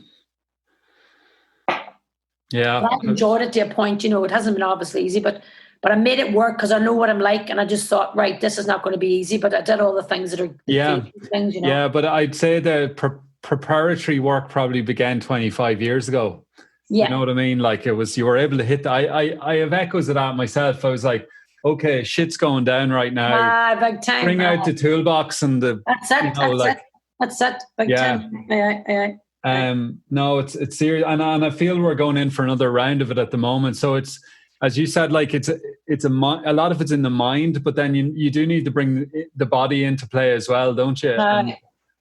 Yeah. But I enjoyed it to a point, it hasn't been obviously easy, but I made it work because I know what I'm like, and I just thought, right, this is not going to be easy, but I did all the things that are things, Yeah, but I'd say the preparatory work probably began 25 years ago. Yeah. You know what I mean? Like, you were able to hit I have echoes of that myself. I was like, okay, shit's going down right now. Big time. Bring out the toolbox and that's it. That's it. Big time. Yeah. No, it's serious, and I feel we're going in for another round of it at the moment. So it's, as you said, like a lot of it's in the mind, but then you do need to bring the body into play as well, don't you?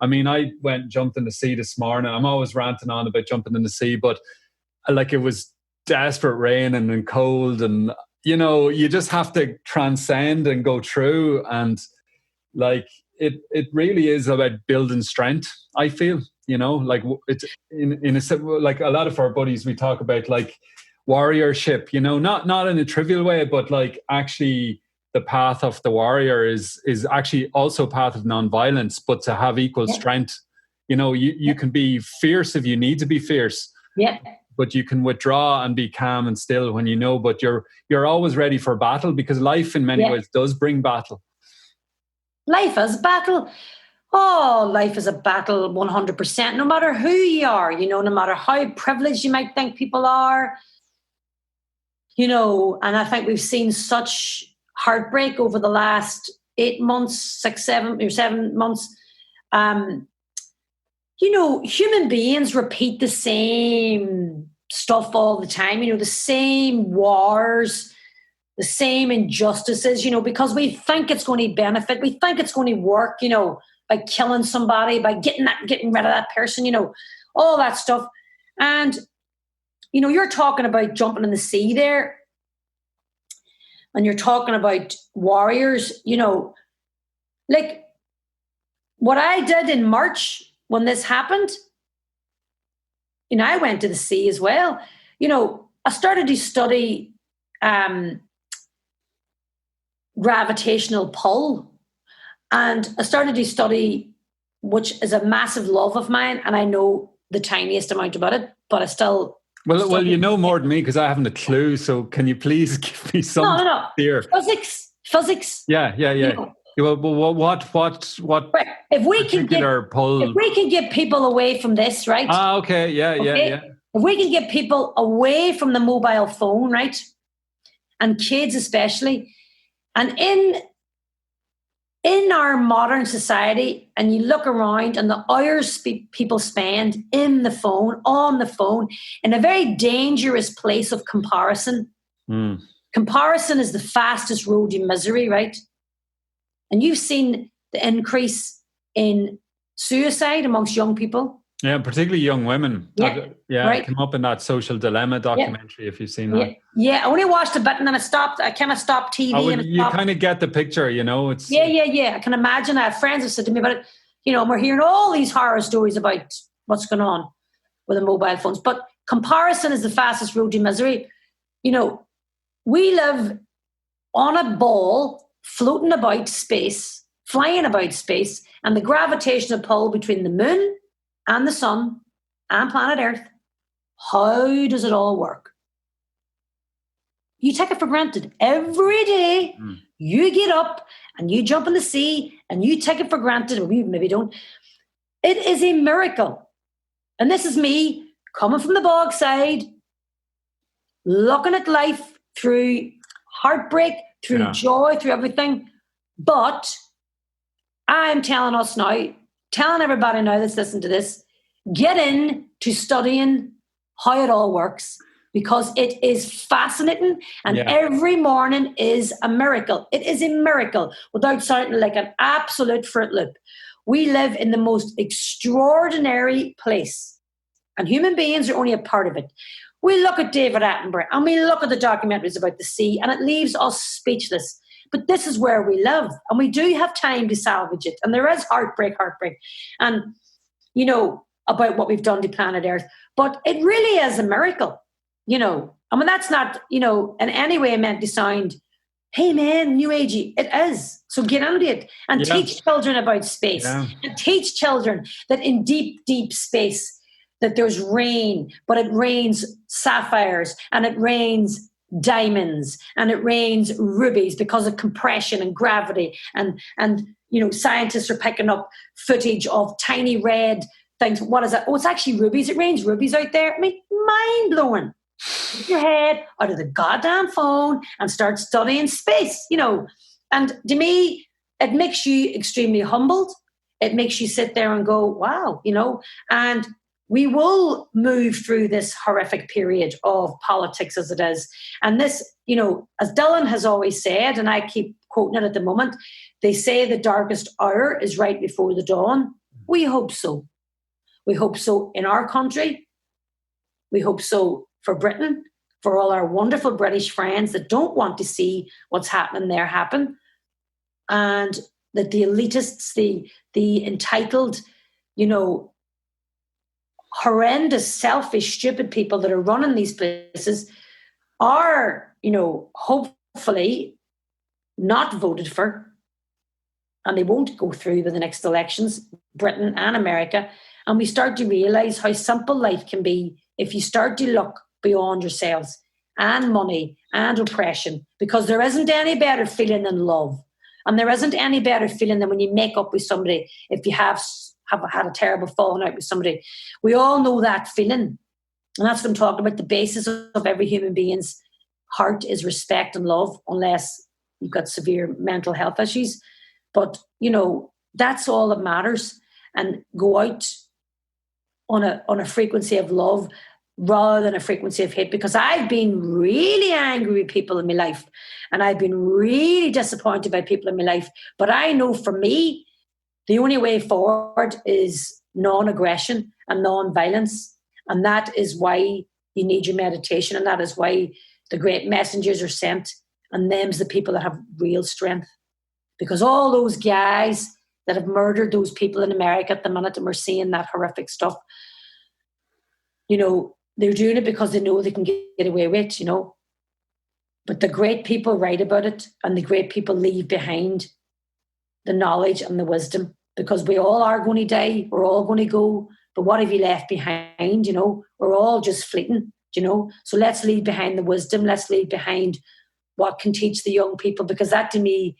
I mean, I jumped in the sea this morning. I'm always ranting on about jumping in the sea, but like, it was desperate rain and cold, and you just have to transcend and go through, and like it really is about building strength, I feel. Like it's in a, like a lot of our buddies, we talk about like warriorship, not in a trivial way, but like actually the path of the warrior is actually also a path of non-violence, but to have equal strength. You can be fierce if you need to be fierce. Yeah. But you can withdraw and be calm and still when but you're always ready for battle, because life in many ways does bring battle. Life is battle. Oh, life is a battle 100%, no matter who you are, no matter how privileged you might think people are, and I think we've seen such heartbreak over the last 8 months, 7 months. Human beings repeat the same stuff all the time, the same wars, the same injustices, because we think it's going to benefit, we think it's going to work, by killing somebody, by getting rid of that person, all that stuff. And, you're talking about jumping in the sea there, and you're talking about warriors, like, what I did in March when this happened, I went to the sea as well. I started to study gravitational pull, and I started to study, which is a massive love of mine, and I know the tiniest amount about it, but I still... Well, you know more than me because I haven't a clue. So can you please give me some idea? Physics. Yeah. Well, what right. If we can get people away from this, right? Okay. Yeah. If we can get people away from the mobile phone, right, and kids especially, and in our modern society, and you look around and the hours people spend in the phone, on the phone, in a very dangerous place of comparison. Comparison is the fastest road to misery, right? And you've seen the increase in suicide amongst young people. Yeah, particularly young women. Right. It came up in that Social Dilemma documentary, if you've seen that. Yeah, I only watched a bit and then I stopped. I kind of stopped TV. You kind of get the picture, It's I can imagine. I have friends who said to me about it, and we're hearing all these horror stories about what's going on with the mobile phones. But comparison is the fastest road to misery. We live on a ball floating about space, flying about space, and the gravitational pull between the moon and the sun and planet Earth. How does it all work? You take it for granted. Every day you get up and you jump in the sea and you take it for granted, or you maybe don't. It is a miracle. And this is me coming from the bog side, looking at life through heartbreak, through joy, through everything. But I'm telling us now, telling everybody now that's listening to this, get in to studying how it all works, because it is fascinating, and every morning is a miracle. It is a miracle, without sounding like an absolute Fruit Loop. We live in the most extraordinary place, and human beings are only a part of it. We look at David Attenborough and we look at the documentaries about the sea, and it leaves us speechless. But this is where we live, and we do have time to salvage it. And there is heartbreak, and about what we've done to planet Earth. But it really is a miracle, that's not, in any way meant to sound, hey man, new agey. It is. So get into it and teach children about space, and teach children that in deep, deep space, that there's rain, but it rains sapphires and it rains diamonds and it rains rubies because of compression and gravity. And scientists are picking up footage of tiny red things. What is that? Oh, it's actually rubies. It rains rubies out there. I mean, mind blowing. Get your head out of the goddamn phone and start studying space, And to me, it makes you extremely humbled. It makes you sit there and go, wow, and we will move through this horrific period of politics as it is. And this, as Dylan has always said, and I keep quoting it at the moment, they say the darkest hour is right before the dawn. We hope so. We hope so in our country. We hope so for Britain, for all our wonderful British friends that don't want to see what's happening there happen. And that the elitists, the entitled, horrendous, selfish, stupid people that are running these places are, hopefully not voted for, and they won't go through with the next elections, Britain and America. And we start to realise how simple life can be if you start to look beyond yourselves and money and oppression, because there isn't any better feeling than love. And there isn't any better feeling than when you make up with somebody, if you have had a terrible falling out with somebody. We all know that feeling. And that's what I'm talking about. The basis of every human being's heart is respect and love, unless you've got severe mental health issues. But, that's all that matters. And go out on a frequency of love rather than a frequency of hate, because I've been really angry with people in my life, and I've been really disappointed by people in my life. But I know for me, the only way forward is non-aggression and non-violence. And that is why you need your meditation, and that is why the great messengers are sent, and them's the people that have real strength. Because all those guys that have murdered those people in America at the minute, and we're seeing that horrific stuff. You know, they're doing it because they know they can get away with it, you know. But the great people write about it, and the great people leave behind the knowledge and the wisdom, because we all are going to die. We're all going to go. But what have you left behind? You know, we're all just fleeting, you know. So let's leave behind the wisdom. Let's leave behind what can teach the young people, because that, to me,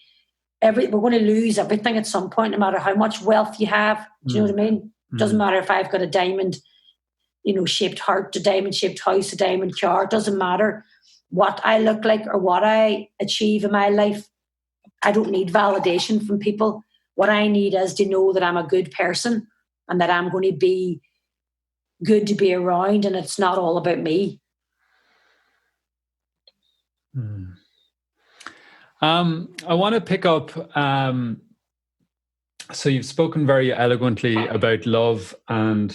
we're going to lose everything at some point, no matter how much wealth you have. Do you know what I mean? It doesn't matter if I've got a diamond, you know, shaped heart, a diamond shaped house, a diamond car. It doesn't matter what I look like or what I achieve in my life. I don't need validation from people. What I need is to know that I'm a good person and that I'm going to be good to be around, and it's not all about me. I want to pick up, so you've spoken very eloquently about love, and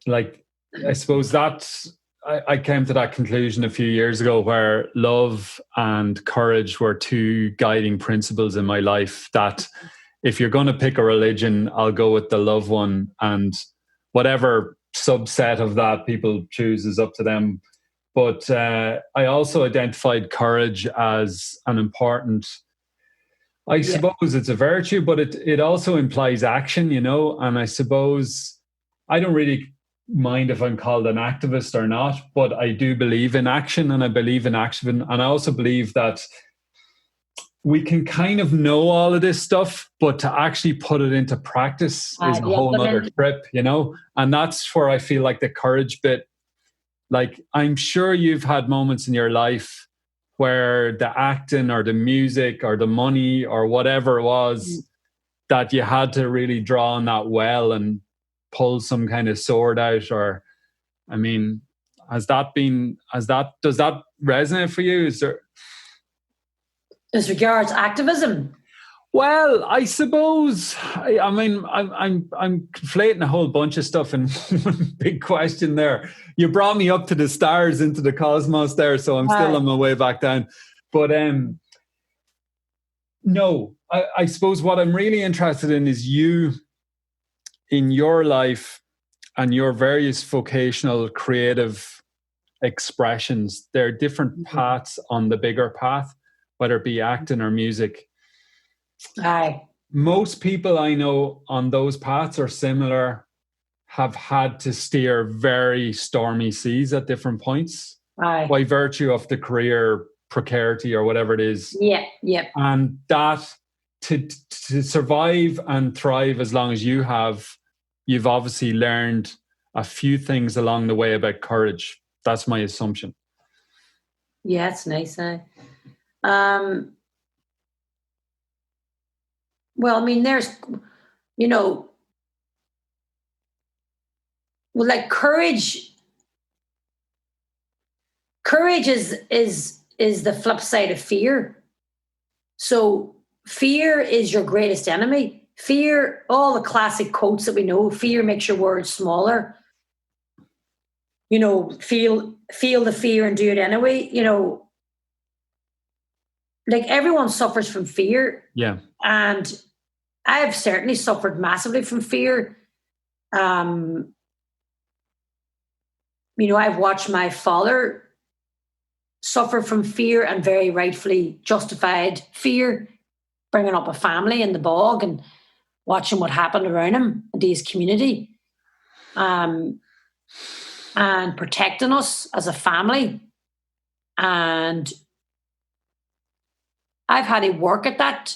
like, I suppose that's, I came to that conclusion a few years ago, where love and courage were two guiding principles in my life, that if you're going to pick a religion, I'll go with the love one, and whatever subset of that people choose is up to them. But I also identified courage as an important, I suppose it's a virtue, but it also implies action, you know. And I suppose I don't really mind if I'm called an activist or not, but I do believe in action, and I believe in action. And I also believe that we can kind of know all of this stuff, but to actually put it into practice is a whole nother trip, you know. And that's where I feel like the courage bit, like, I'm sure you've had moments in your life where the acting or the music or the money or whatever it was that you had to really draw on that well and pull some kind of sword out. Or, I mean, does that resonate for you? Is there, as regards activism? Well, I suppose, I mean, I'm conflating a whole bunch of stuff in one big question there. You brought me up to the stars, into the cosmos there, so I'm still on my way back down. But no, I suppose what I'm really interested in is you, in your life and your various vocational creative expressions. There are different paths on the bigger path, whether it be acting or music. Aye. Most people I know on those paths are similar, have had to steer very stormy seas at different points. Aye. By virtue of the career precarity or whatever it is. Yeah, yeah. And that to survive and thrive as long as you have, you've obviously learned a few things along the way about courage. That's my assumption. Yeah, it's nice. Well, I mean, there's, you know, well, like courage is the flip side of fear. So fear is your greatest enemy. Fear, all the classic quotes that we know, fear makes your words smaller. You know, feel the fear and do it anyway. You know, like everyone suffers from fear. Yeah. And I've certainly suffered massively from fear. You know, I've watched my father suffer from fear, and very rightfully justified fear, bringing up a family in the bog and watching what happened around him and to his community, and protecting us as a family. And I've had to work at that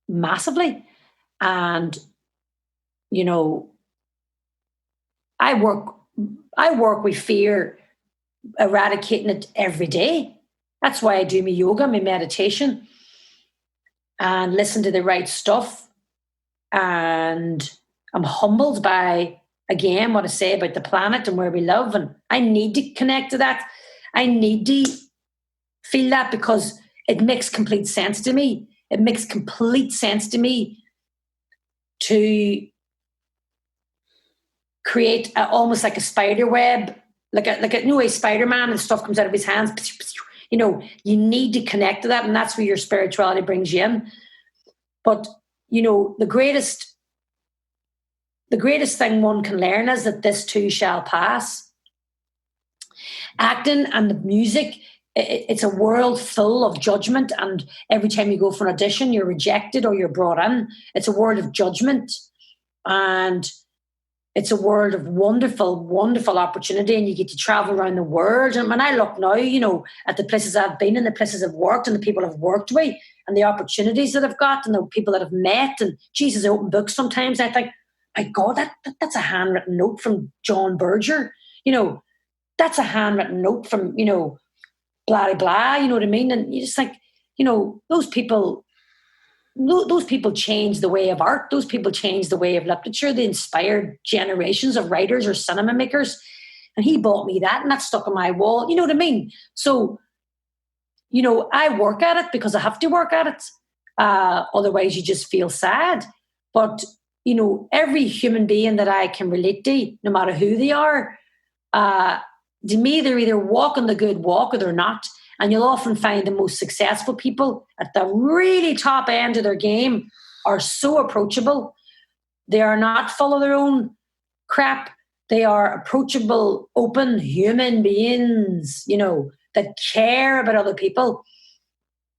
massively. And, you know, I work with fear, eradicating it every day. That's why I do my yoga, my meditation, and listen to the right stuff. And I'm humbled by, again, what I say about the planet and where we live. And I need to connect to that. I need to feel that, because it makes complete sense to me. It makes complete sense to me to create almost like a spider web, like a new way Spider-Man, and stuff comes out of his hands. You know, you need to connect to that, and that's where your spirituality brings you in. But the greatest thing one can learn is that this too shall pass. Acting and the music, it's a world full of judgment, and every time you go for an audition, you're rejected or you're brought in. It's a world of judgment, and it's a world of wonderful, wonderful opportunity, and you get to travel around the world. And when I look now, at the places I've been and the places I've worked and the people I've worked with and the opportunities that I've got and the people that I've met, and Jesus, I open books sometimes, I think, my God, that's a handwritten note from John Berger. That's a handwritten note from, blah, blah, blah, you know what I mean? And you just think, those people changed the way of art. Those people changed the way of literature. They inspired generations of writers or cinema makers. And he bought me that, and that stuck on my wall. You know what I mean? So, I work at it because I have to work at it. Otherwise, you just feel sad. But, every human being that I can relate to, no matter who they are, to me, they're either walking the good walk or they're not. And you'll often find the most successful people at the really top end of their game are so approachable. They are not full of their own crap. They are approachable, open human beings, that care about other people.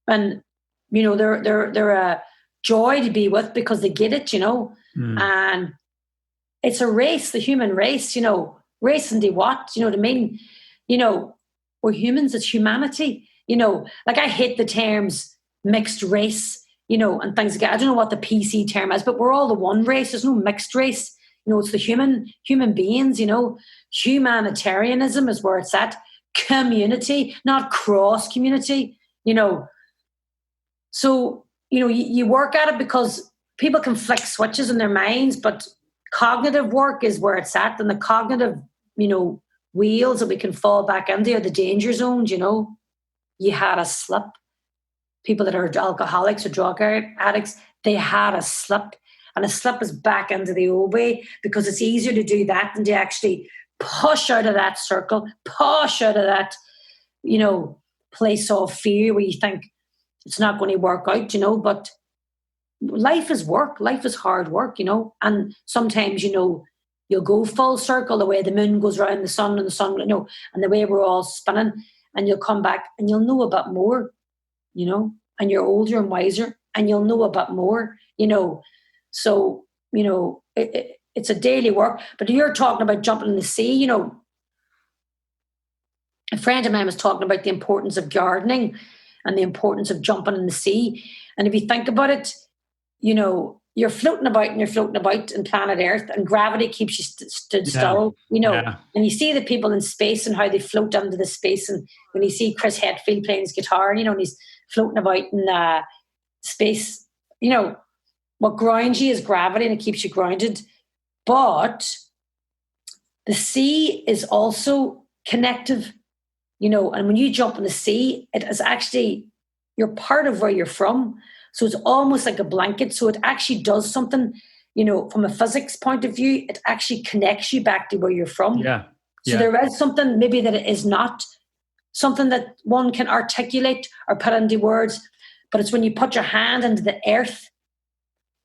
And, they're a joy to be with because they get it, And it's a race, the human race, racing to what? You know what I mean? We're humans, it's humanity. Like I hate the terms mixed race, and things like that. I don't know what the PC term is, but we're all the one race. There's no mixed race. It's the human beings, Humanitarianism is where it's at. Community, not cross community, So, you work at it because people can flick switches in their minds, but cognitive work is where it's at. And the cognitive, wheels that we can fall back into are the danger zones, You had a slip. People that are alcoholics or drug addicts, they had a slip. And a slip is back into the old way because it's easier to do that than to actually push out of that circle, push out of that, place of fear where you think it's not going to work out, But life is work. Life is hard work, And sometimes, you'll go full circle the way the moon goes around the sun and the sun, and the way we're all spinning, and you'll come back and you'll know a bit more, and you're older and wiser and you'll know a bit more, So, it's a daily work. But you're talking about jumping in the sea, a friend of mine was talking about the importance of gardening and the importance of jumping in the sea. And if you think about it, you're floating about in planet Earth, and gravity keeps you stood still, and you see the people in space and how they float under the space. And when you see Chris Hetfield playing his guitar, and he's floating about in space, what grounds you is gravity, and it keeps you grounded. But the sea is also connective, and when you jump in the sea, it is actually, you're part of where you're from. So it's almost like a blanket. So it actually does something, from a physics point of view, it actually connects you back to where you're from. Yeah. So there is something maybe that it is not something that one can articulate or put into words, but it's when you put your hand into the earth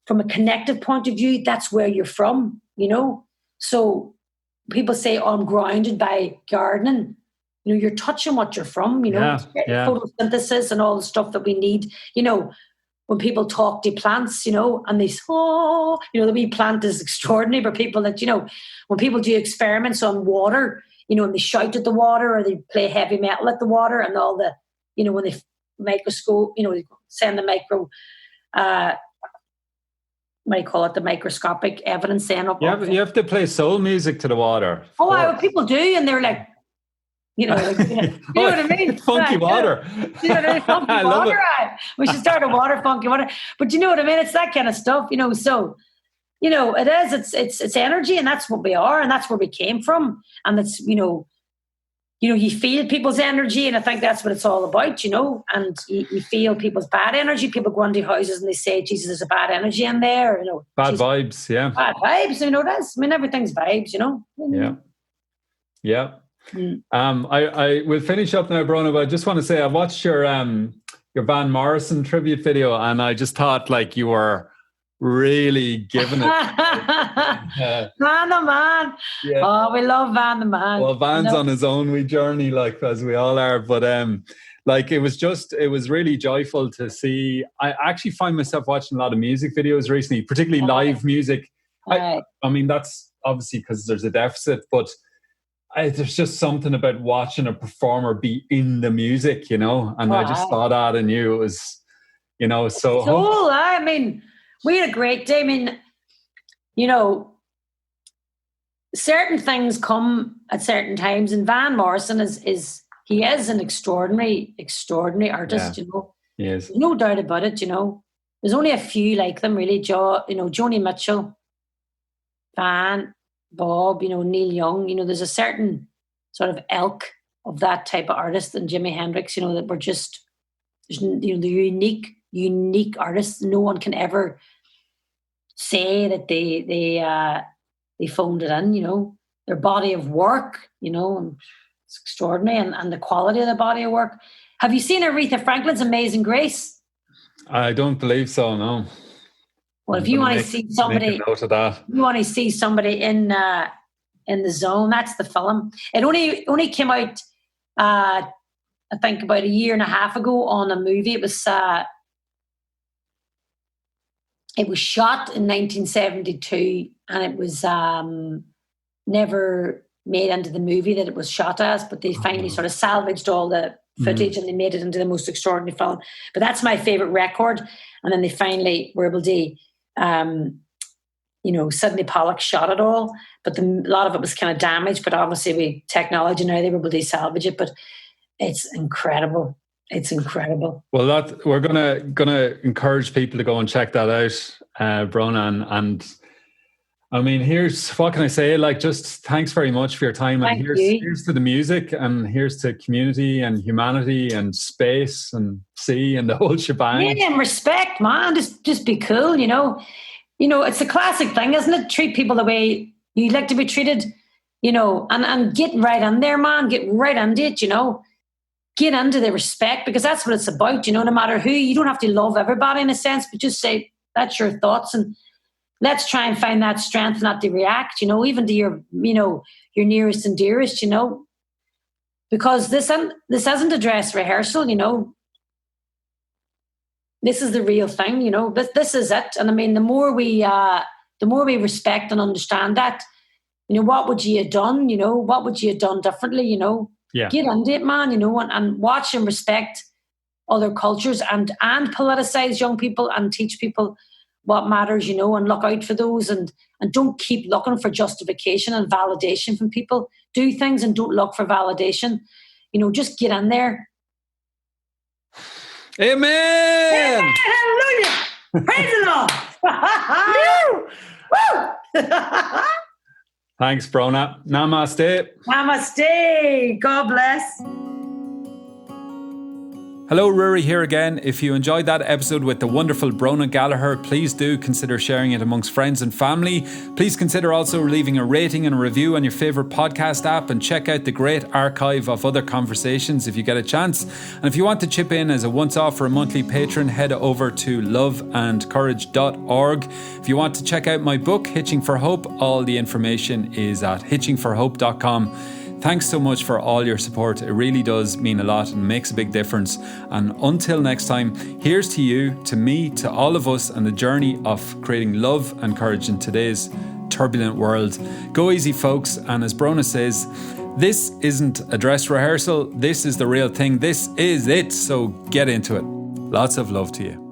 from a connective point of view, that's where you're from, So people say, oh, I'm grounded by gardening. You're touching what you're from, photosynthesis and all the stuff that we need, When people talk to plants, and they say, the wee plant is extraordinary, but people that, when people do experiments on water, and they shout at the water or they play heavy metal at the water and all the, when they microscope, send the what do you call it, the microscopic evidence then up. Yeah, you have to play soul music to the water. People do, and they're like, you know what I mean? Funky water. Funky I love water. it. We should start a funky water. But you know what I mean? It's that kind of stuff, So, it is. It's energy, and that's what we are, and that's where we came from, and it's you feel people's energy, and I think that's what it's all about, And you feel people's bad energy. People go into houses and they say, "Jesus, there's a bad energy in there," Bad vibes, yeah. Bad vibes, it is. I mean, everything's vibes, Yeah. I will finish up now, Bronagh, but I just want to say I watched your Van Morrison tribute video, and I just thought you were really giving it. Van the Man. Yeah. Oh, we love Van the Man. Well, Van's on his own wee journey, like as we all are. But like it was really joyful to see. I actually find myself watching a lot of music videos recently, particularly live music. I mean, that's obviously because there's a deficit, but there's just something about watching a performer be in the music, you know. And I just saw that in you. It was, you know, so cool. I mean, we had a great day. I mean, you know, certain things come at certain times, and Van Morrison is an extraordinary artist, you know. Yes. There's no doubt about it, you know. There's only a few like them, really. Joni Mitchell, Van, Bob, you know, Neil Young, you know, there's a certain sort of ilk of that type of artist, and Jimi Hendrix, you know, that were just, you know, the unique artists. No one can ever say that they phoned it in, you know. Their body of work, you know, and it's extraordinary, and the quality of the body of work. Have you seen Aretha Franklin's Amazing Grace? I don't believe so, no. Well, if you want to see somebody, you want to see somebody in the zone, that's the film. It only came out, I think, about a year and a half ago on a movie. It was shot in 1972, and it was never made into the movie that it was shot as, but they finally sort of salvaged all the footage and they made it into the most extraordinary film. But that's my favourite record. And then they finally were able to, you know, Sidney Pollack shot it all, but a lot of it was kind of damaged. But obviously with technology now, they were able to salvage it. But it's incredible. It's incredible. Well, we're gonna encourage people to go and check that out, Bronagh, and I mean, here's what can I say? Like, just thanks very much for your time, and here's to the music, and here's to community and humanity and space and sea and the whole shebang. Yeah, and respect, man. Just be cool, you know. You know, it's a classic thing, isn't it? Treat people the way you like to be treated, you know, and get right in there, man. Get right into it, you know. Get into the respect, because that's what it's about, you know. No matter who, you don't have to love everybody in a sense, but just say that's your thoughts, and let's try and find that strength not to react, you know, even to your, you know, your nearest and dearest, you know, because this isn't a dress rehearsal, you know. This is the real thing, you know. This is it. And I mean, the more we respect and understand that, you know, what would you have done? You know, what would you have done differently? You know, Get into it, man. You know, and watch and respect other cultures, and politicize young people and teach people what matters, you know, and look out for those, and don't keep looking for justification and validation from people. Do things and don't look for validation. You know, just get in there. Amen. Hallelujah. Praise the Lord. Woo! Thanks, Bronagh. Namaste. Namaste. God bless. Hello, Rory here again. If you enjoyed that episode with the wonderful Bronagh Gallagher, please do consider sharing it amongst friends and family. Please consider also leaving a rating and a review on your favourite podcast app, and check out the great archive of other conversations if you get a chance. And if you want to chip in as a once-off or a monthly patron, head over to loveandcourage.org. If you want to check out my book, Hitching for Hope, all the information is at hitchingforhope.com. Thanks so much for all your support. It really does mean a lot and makes a big difference. And until next time, here's to you, to me, to all of us, and the journey of creating love and courage in today's turbulent world. Go easy, folks. And as Bronagh says, this isn't a dress rehearsal. This is the real thing. This is it. So get into it. Lots of love to you.